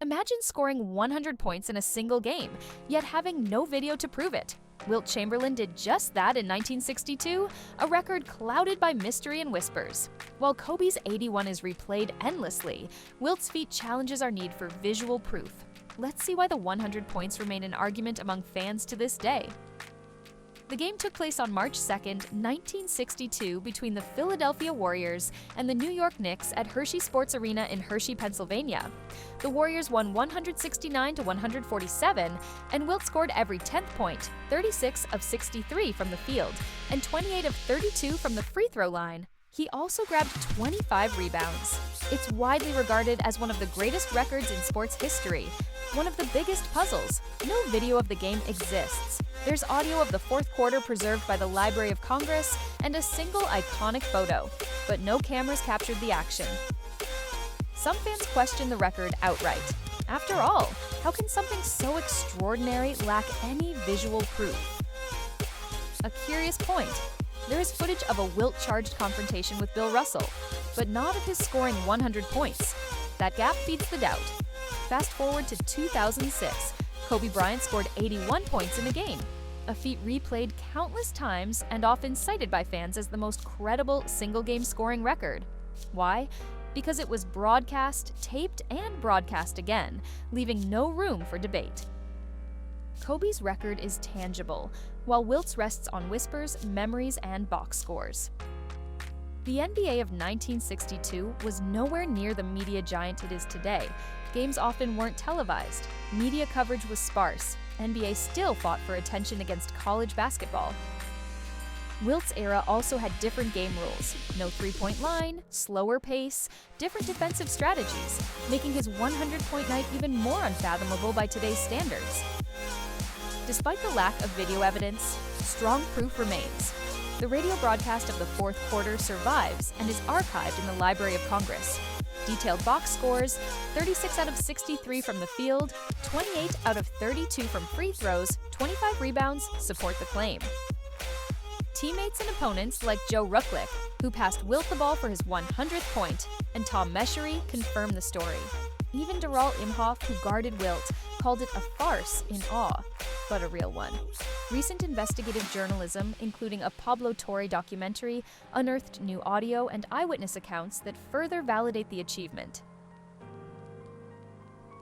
Imagine scoring 100 points in a single game, yet having no video to prove it. Wilt Chamberlain did just that in 1962, a record clouded by mystery and whispers. While Kobe's 81 is replayed endlessly, Wilt's feat challenges our need for visual proof. Let's see why the 100 points remain an argument among fans to this day. The game took place on March 2, 1962 between the Philadelphia Warriors and the New York Knicks at Hershey Sports Arena in Hershey, Pennsylvania. The Warriors won 169-147, and Wilt scored every 10th point, 36 of 63 from the field, and 28 of 32 from the free throw line. He also grabbed 25 rebounds. It's widely regarded as one of the greatest records in sports history. One of the biggest puzzles, no video of the game exists. There's audio of the fourth quarter preserved by the Library of Congress and a single iconic photo, but no cameras captured the action. Some fans question the record outright. After all, how can something so extraordinary lack any visual proof? A curious point. There is footage of a Wilt-charged confrontation with Bill Russell, but not of his scoring 100 points. That gap feeds the doubt. Fast forward to 2006, Kobe Bryant scored 81 points in a game, a feat replayed countless times and often cited by fans as the most credible single-game scoring record. Why? Because it was broadcast, taped, and broadcast again, leaving no room for debate. Kobe's record is tangible, while Wilt's rests on whispers, memories, and box scores. The NBA of 1962 was nowhere near the media giant it is today. Games often weren't televised. Media coverage was sparse. NBA still fought for attention against college basketball. Wilt's era also had different game rules: no three-point line, slower pace, different defensive strategies, making his 100-point night even more unfathomable by today's standards. Despite the lack of video evidence, strong proof remains. The radio broadcast of the fourth quarter survives and is archived in the Library of Congress. Detailed box scores, 36 out of 63 from the field, 28 out of 32 from free throws, 25 rebounds support the claim. Teammates and opponents like Joe Rucklick, who passed Wilt the ball for his 100th point, and Tom Meschery confirm the story. Even Darrell Imhoff, who guarded Wilt, called it a farce in awe, but a real one. Recent investigative journalism, including a Pablo Torre documentary, unearthed new audio and eyewitness accounts that further validate the achievement.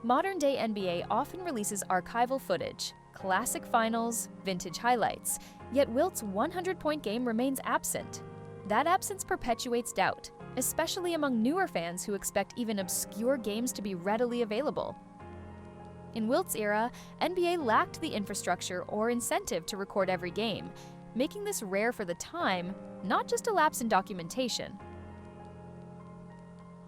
Modern-day NBA often releases archival footage, classic finals, vintage highlights, yet Wilt's 100-point game remains absent. That absence perpetuates doubt, especially among newer fans who expect even obscure games to be readily available. In Wilt's era, NBA lacked the infrastructure or incentive to record every game, making this rare for the time, not just a lapse in documentation.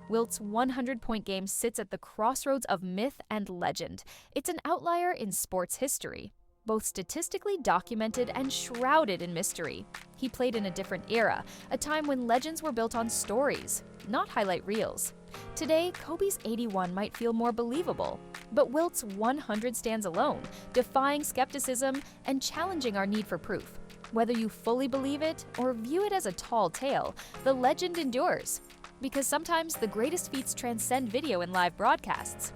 Wilt's 100-point game sits at the crossroads of myth and legend. It's an outlier in sports history, both statistically documented and shrouded in mystery. He played in a different era, a time when legends were built on stories, not highlight reels. Today, Kobe's 81 might feel more believable, but Wilt's 100 stands alone, defying skepticism and challenging our need for proof. Whether you fully believe it or view it as a tall tale, the legend endures. Because sometimes the greatest feats transcend video and live broadcasts.